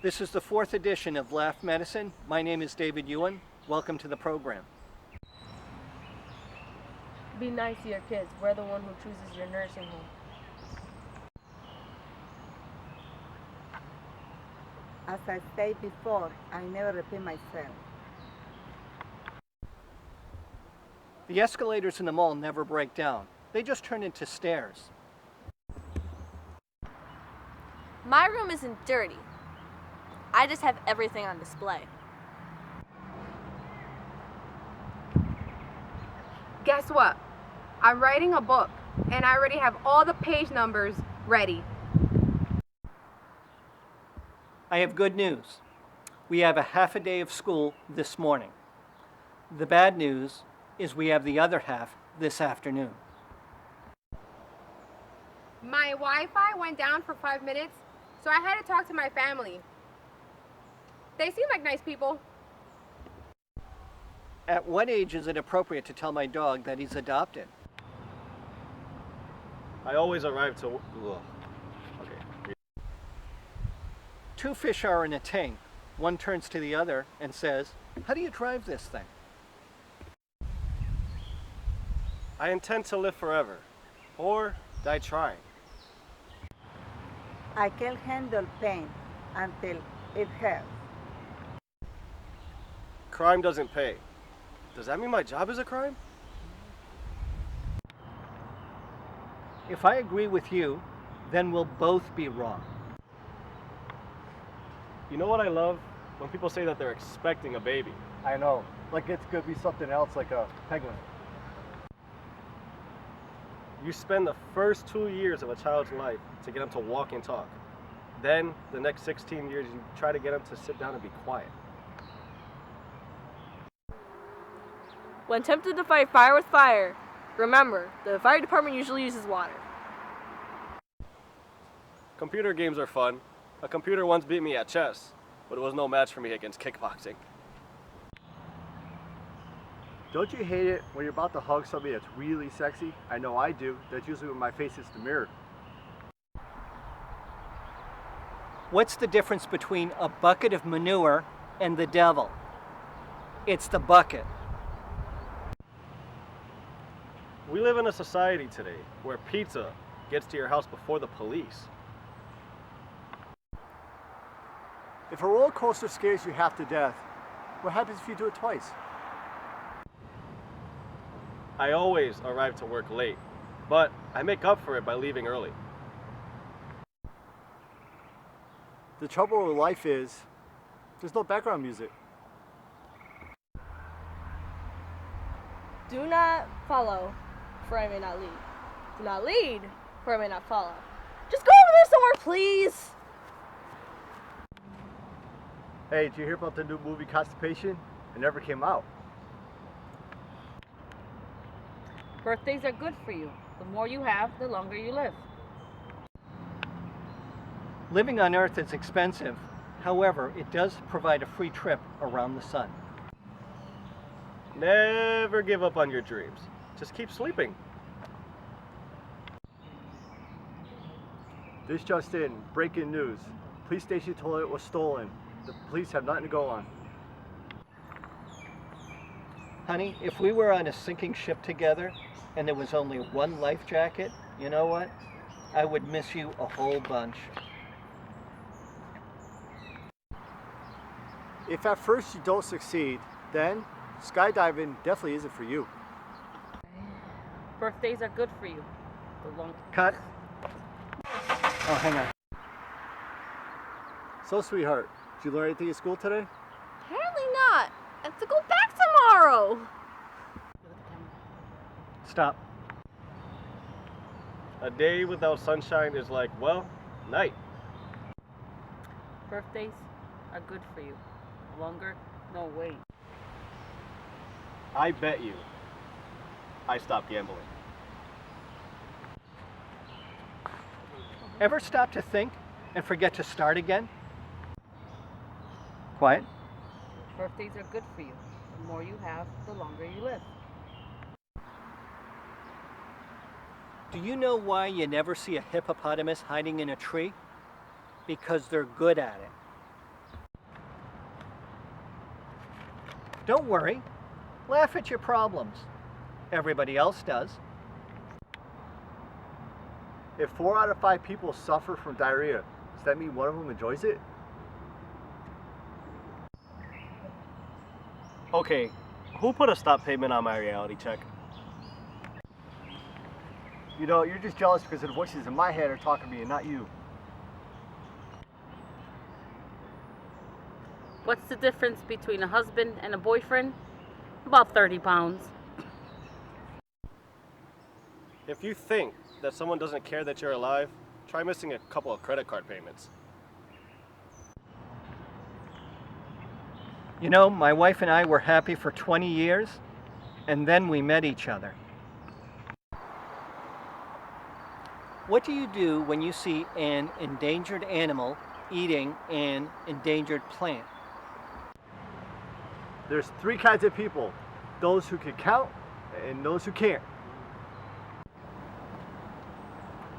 This is the 4th edition of Laugh Medicine. My name is David Ewen. Welcome to the program. Be nice to your kids. We're the one who chooses your nursing home. As I said before, I never repeat myself. The escalators in the mall never break down. They just turn into stairs. My room isn't dirty. I just have everything on display. Guess what? I'm writing a book, and I already have all the page numbers ready. I have good news. We have a half a day of school this morning. The bad news is we have the other half this afternoon. My Wi-Fi went down for 5 minutes, so I had to talk to my family. They seem like nice people. At what age is it appropriate to tell my dog that he's adopted? I always arrive to... Ugh. Okay. 2 fish are in a tank. One turns to the other and says, "How do you drive this thing?" I intend to live forever, or die trying. I can handle pain until it hurts. Crime doesn't pay. Does that mean my job is a crime? If I agree with you, then we'll both be wrong. You know what I love? When people say that they're expecting a baby. I know. Like it's gonna be something else, like a penguin. You spend the first 2 years of a child's life to get them to walk and talk. Then, the next 16 years, you try to get them to sit down and be quiet. When tempted to fight fire with fire, remember, the fire department usually uses water. Computer games are fun. A computer once beat me at chess, but it was no match for me against kickboxing. Don't you hate it when you're about to hug somebody that's really sexy? I know I do. That's usually when my face hits the mirror. What's the difference between a bucket of manure and the devil? It's the bucket. We live in a society today where pizza gets to your house before the police. If a roller coaster scares you half to death, what happens if you do it twice? I always arrive to work late, but I make up for it by leaving early. The trouble with life is, there's no background music. Do not follow, for I may not lead. Do not lead, for I may not follow. Just go over there somewhere, please! Hey, did you hear about the new movie Constipation? It never came out. Birthdays are good for you. The more you have, the longer you live. Living on Earth is expensive. However, it does provide a free trip around the sun. Never give up on your dreams. Just keep sleeping. This just in, breaking news. Police station toilet was stolen. The police have nothing to go on. Honey, if we were on a sinking ship together and there was only one life jacket, you know what? I would miss you a whole bunch. If at first you don't succeed, then skydiving definitely isn't for you. Birthdays are good for you. The long Cut. Oh, hang on. So, sweetheart, did you learn anything at school today? Apparently not. I have to go back tomorrow. Stop. A day without sunshine is like, well, night. birthdays are good for you. Longer, no wait. I bet you I stopped gambling. Ever stop to think and forget to start again? Quiet. Birthdays are good for you. The more you have, the longer you live. Do you know why you never see a hippopotamus hiding in a tree? Because they're good at it. Don't worry. Laugh at your problems. Everybody else does. If 4 out of 5 people suffer from diarrhea, does that mean one of them enjoys it? Okay, who put a stop payment on my reality check? You know, you're just jealous because the voices in my head are talking to me and not you. What's the difference between a husband and a boyfriend? About 30 pounds. If you think that someone doesn't care that you're alive, try missing a couple of credit card payments. You know, my wife and I were happy for 20 years, and then we met each other. What do you do when you see an endangered animal eating an endangered plant? There's 3 kinds of people. Those who can count and those who can't.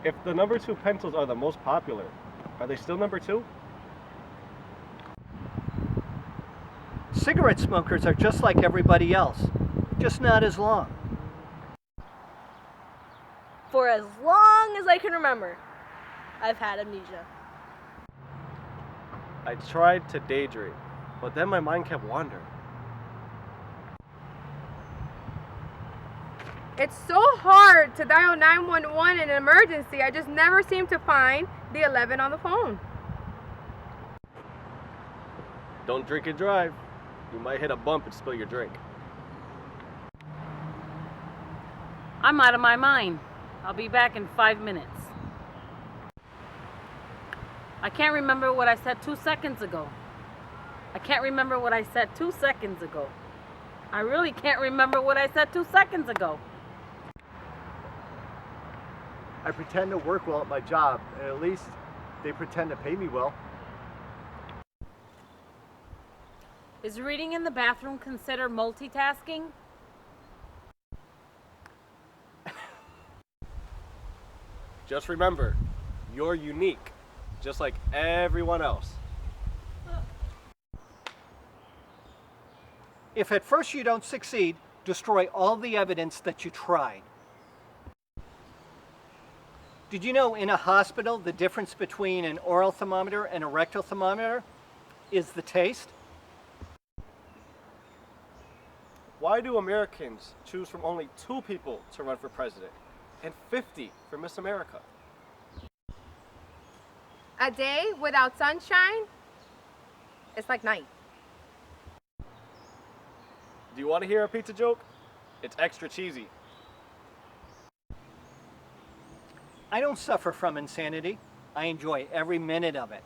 If the number 2 pencils are the most popular, are they still number 2? Cigarette smokers are just like everybody else, just not as long. For as long as I can remember, I've had amnesia. I tried to daydream, but then my mind kept wandering. It's so hard to dial 911 in an emergency. I just never seem to find the 11 on the phone. Don't drink and drive. You might hit a bump and spill your drink. I'm out of my mind. I'll be back in 5 minutes. I can't remember what I said 2 seconds ago. I can't remember what I said 2 seconds ago. I really can't remember what I said 2 seconds ago. I pretend to work well at my job, and at least they pretend to pay me well. Is reading in the bathroom considered multitasking? Just remember, you're unique, just like everyone else. If at first you don't succeed, destroy all the evidence that you tried. Did you know in a hospital the difference between an oral thermometer and a rectal thermometer is the taste? Why do Americans choose from only 2 people to run for president and 50 for Miss America? A day without sunshine, it's like night. Do you want to hear a pizza joke? It's extra cheesy. I don't suffer from insanity. I enjoy every minute of it.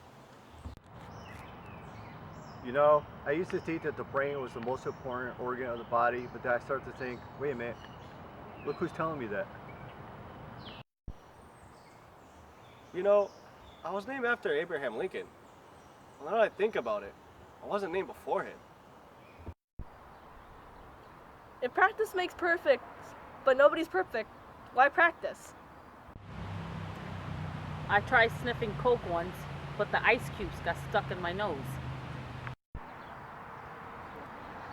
You know, I used to think that the brain was the most important organ of the body, but then I started to think, wait a minute, look who's telling me that. You know, I was named after Abraham Lincoln. Now that I think about it, I wasn't named before him. If practice makes perfect, but nobody's perfect, why practice? I tried sniffing Coke once, but the ice cubes got stuck in my nose.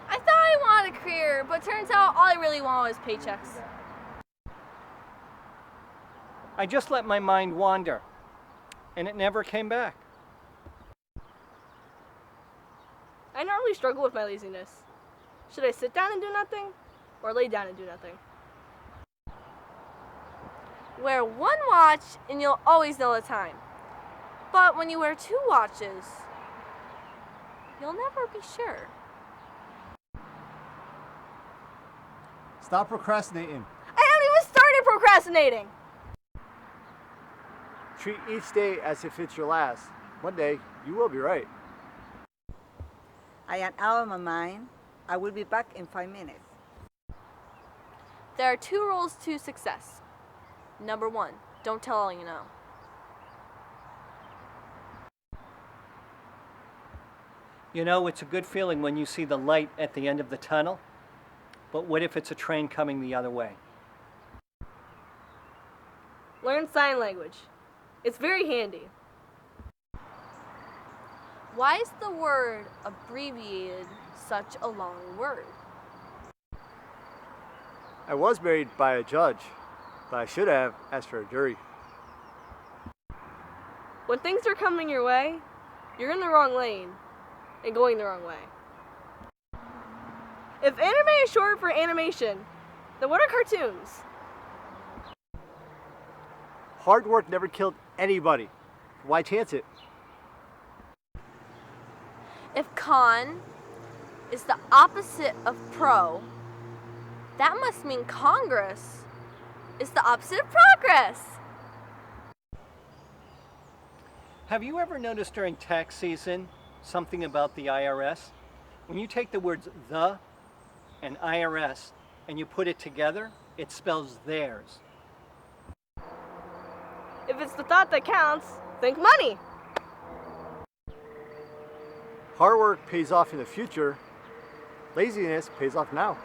I thought I wanted a career, but turns out all I really want was paychecks. I just let my mind wander, and it never came back. I normally struggle with my laziness. Should I sit down and do nothing, or lay down and do nothing? Wear one watch and you'll always know the time. But when you wear 2 watches, you'll never be sure. Stop procrastinating. I haven't even started procrastinating! Treat each day as if it's your last. One day, you will be right. I am out of my mind. I will be back in 5 minutes. There are 2 rules to success. Number 1, don't tell all you know. You know, it's a good feeling when you see the light at the end of the tunnel, but what if it's a train coming the other way? Learn sign language. It's very handy. Why is the word abbreviated such a long word? I was married by a judge, but I should have asked for a jury. When things are coming your way, you're in the wrong lane and going the wrong way. If anime is short for animation, then what are cartoons? Hard work never killed anybody. Why chance it? If con is the opposite of pro, that must mean Congress is the opposite of progress. Have you ever noticed during tax season something about the IRS? When you take the words the and IRS and you put it together, it spells theirs. If it's the thought that counts, think money. Hard work pays off in the future. Laziness pays off now.